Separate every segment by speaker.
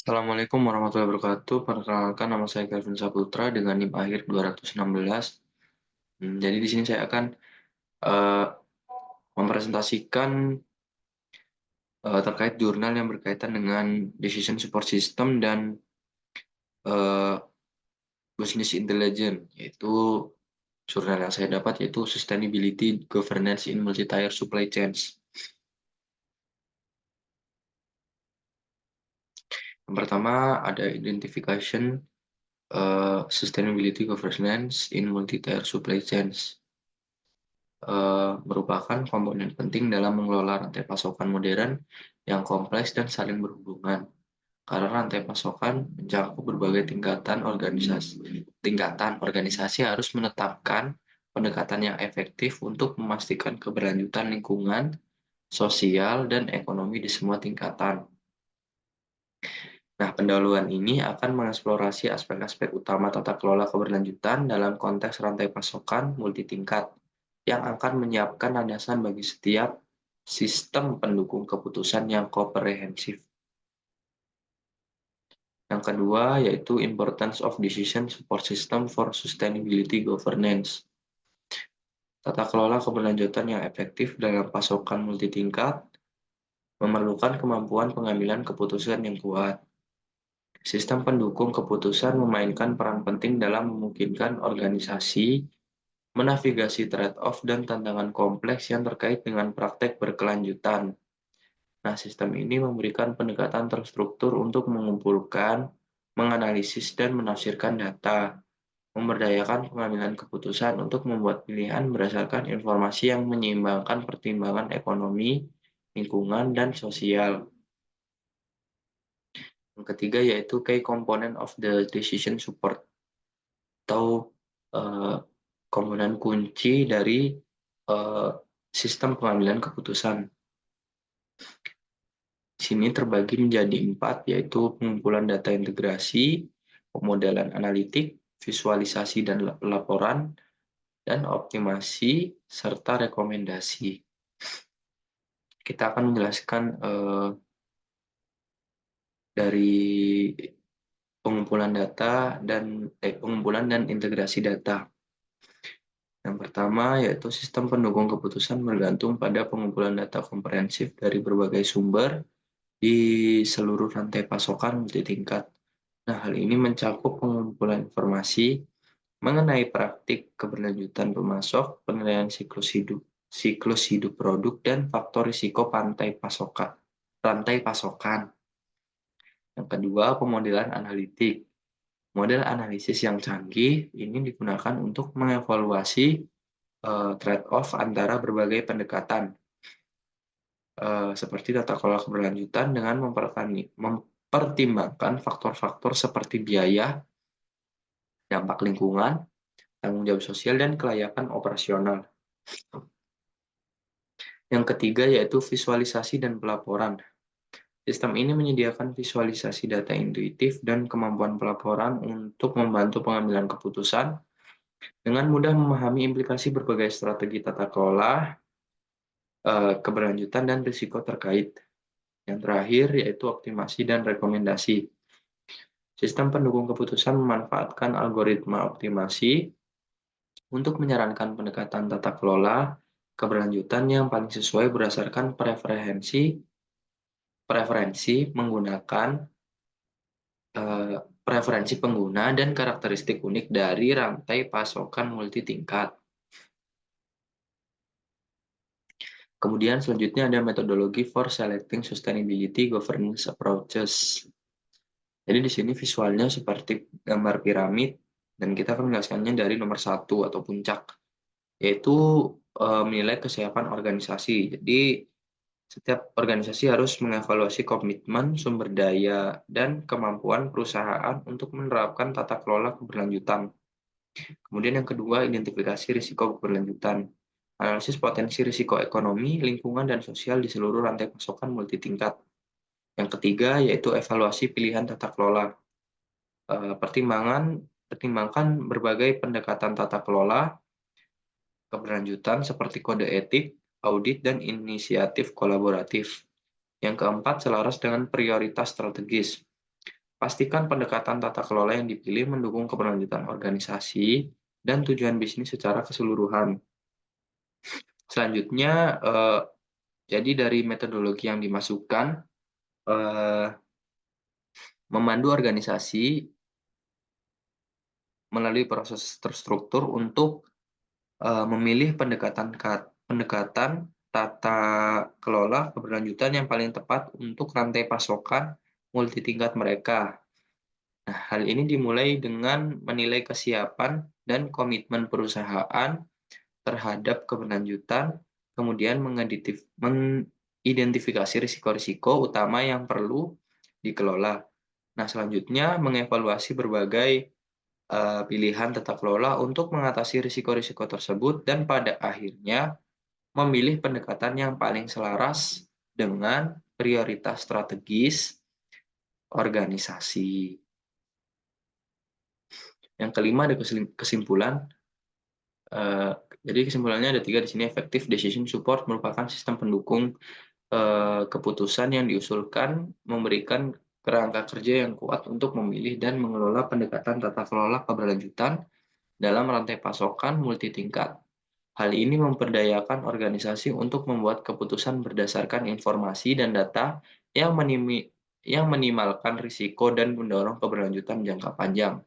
Speaker 1: Assalamualaikum warahmatullahi wabarakatuh. Perkenalkan nama saya Kelvin Saputra dengan NIM akhir 216. Jadi di sini saya akan eh, mempresentasikan terkait jurnal yang berkaitan dengan Decision Support System dan eh, Business Intelligence, yaitu jurnal yang saya dapat yaitu Sustainability Governance in Multi-Tier Supply Chains. Yang pertama ada Identification Sustainability Governance in Multi-Tier Supply Chains. Merupakan komponen penting dalam mengelola rantai pasokan modern yang kompleks dan saling berhubungan. Karena rantai pasokan mencakup berbagai tingkatan organisasi harus menetapkan pendekatan yang efektif untuk memastikan keberlanjutan lingkungan, sosial, dan ekonomi di semua tingkatan. Nah, pendahuluan ini akan mengeksplorasi aspek-aspek utama tata kelola keberlanjutan dalam konteks rantai pasokan multitingkat yang akan menyiapkan landasan bagi setiap sistem pendukung keputusan yang komprehensif. Yang kedua yaitu Importance of Decision Support System for Sustainability Governance. Tata kelola keberlanjutan yang efektif dalam pasokan multitingkat memerlukan kemampuan pengambilan keputusan yang kuat. Sistem pendukung keputusan memainkan peran penting dalam memungkinkan organisasi menavigasi trade-off dan tantangan kompleks yang terkait dengan praktek berkelanjutan. Nah, sistem ini memberikan pendekatan terstruktur untuk mengumpulkan, menganalisis, dan menafsirkan data, memberdayakan pengambilan keputusan untuk membuat pilihan berdasarkan informasi yang menyeimbangkan pertimbangan ekonomi, lingkungan, dan sosial. Yang ketiga yaitu key component of the decision support atau eh, komponen kunci dari eh, sistem pengambilan keputusan. Di sini terbagi menjadi 4, yaitu pengumpulan data integrasi, pemodelan analitik, visualisasi dan laporan, dan optimasi, serta rekomendasi. Kita akan menjelaskan dari pengumpulan dan integrasi data. Yang pertama yaitu sistem pendukung keputusan bergantung pada pengumpulan data komprehensif dari berbagai sumber di seluruh rantai pasokan multitingkat. Nah, hal ini mencakup pengumpulan informasi mengenai praktik keberlanjutan pemasok, penilaian siklus hidup produk, dan faktor risiko rantai pasokan. Yang kedua, pemodelan analitik. Model analisis yang canggih ini digunakan untuk mengevaluasi trade-off antara berbagai pendekatan, seperti tata kelola keberlanjutan dengan mempertimbangkan faktor-faktor seperti biaya, dampak lingkungan, tanggung jawab sosial, dan kelayakan operasional. Yang ketiga yaitu visualisasi dan pelaporan. Sistem ini menyediakan visualisasi data intuitif dan kemampuan pelaporan untuk membantu pengambilan keputusan dengan mudah memahami implikasi berbagai strategi tata kelola, keberlanjutan, dan risiko terkait. Yang terakhir yaitu optimasi dan rekomendasi. Sistem pendukung keputusan memanfaatkan algoritma optimasi untuk menyarankan pendekatan tata kelola keberlanjutan yang paling sesuai berdasarkan preferensi menggunakan preferensi pengguna dan karakteristik unik dari rantai pasokan multitingkat. Kemudian selanjutnya ada metodologi for selecting sustainability governance approaches. Jadi di sini visualnya seperti gambar piramid dan kita akan menjelaskannya dari nomor 1 atau puncak, yaitu menilai kesiapan organisasi. Jadi setiap organisasi harus mengevaluasi komitmen, sumber daya, dan kemampuan perusahaan untuk menerapkan tata kelola keberlanjutan. Kemudian yang kedua, identifikasi risiko keberlanjutan. Analisis potensi risiko ekonomi, lingkungan, dan sosial di seluruh rantai pasokan multitingkat. Yang ketiga, yaitu evaluasi pilihan tata kelola. Pertimbangkan berbagai pendekatan tata kelola keberlanjutan seperti kode etik, audit, dan inisiatif kolaboratif. Yang keempat, selaras dengan prioritas strategis. Pastikan pendekatan tata kelola yang dipilih mendukung keberlanjutan organisasi dan tujuan bisnis secara keseluruhan. Selanjutnya, jadi dari metodologi yang dimasukkan, eee, memandu organisasi melalui proses terstruktur untuk, memilih pendekatan tata kelola keberlanjutan yang paling tepat untuk rantai pasokan multi tingkat mereka. Nah, hal ini dimulai dengan menilai kesiapan dan komitmen perusahaan terhadap keberlanjutan, kemudian mengidentifikasi risiko-risiko utama yang perlu dikelola. Nah, selanjutnya mengevaluasi berbagai pilihan tata kelola untuk mengatasi risiko-risiko tersebut dan pada akhirnya memilih pendekatan yang paling selaras dengan prioritas strategis organisasi. Yang kelima ada kesimpulan. Eee, jadi kesimpulannya ada 3 di sini. Effective decision support merupakan sistem pendukung, keputusan yang diusulkan memberikan kerangka kerja yang kuat untuk memilih dan mengelola pendekatan tata kelola keberlanjutan dalam rantai pasokan multi tingkat. Hal ini memperdayakan organisasi untuk membuat keputusan berdasarkan informasi dan data yang yang minimalkan risiko dan mendorong keberlanjutan jangka panjang.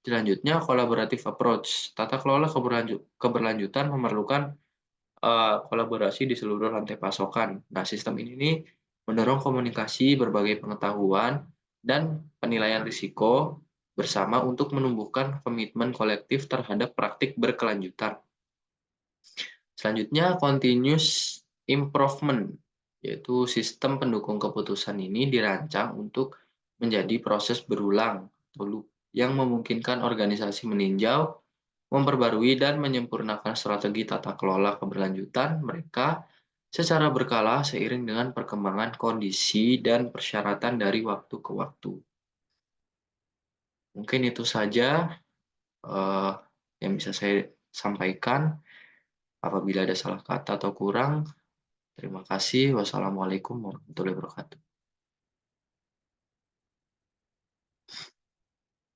Speaker 1: Selanjutnya, collaborative approach. Tata kelola keberlanjutan memerlukan kolaborasi di seluruh rantai pasokan. Nah, sistem ini nih mendorong komunikasi berbagai pengetahuan dan penilaian risiko bersama untuk menumbuhkan komitmen kolektif terhadap praktik berkelanjutan. Selanjutnya, continuous improvement, yaitu sistem pendukung keputusan ini dirancang untuk menjadi proses berulang atau loop yang memungkinkan organisasi meninjau, memperbarui, dan menyempurnakan strategi tata kelola keberlanjutan mereka secara berkala seiring dengan perkembangan kondisi dan persyaratan dari waktu ke waktu. Mungkin itu saja eh, yang bisa saya sampaikan. Apabila ada salah kata atau kurang, terima kasih. Wassalamualaikum warahmatullahi wabarakatuh.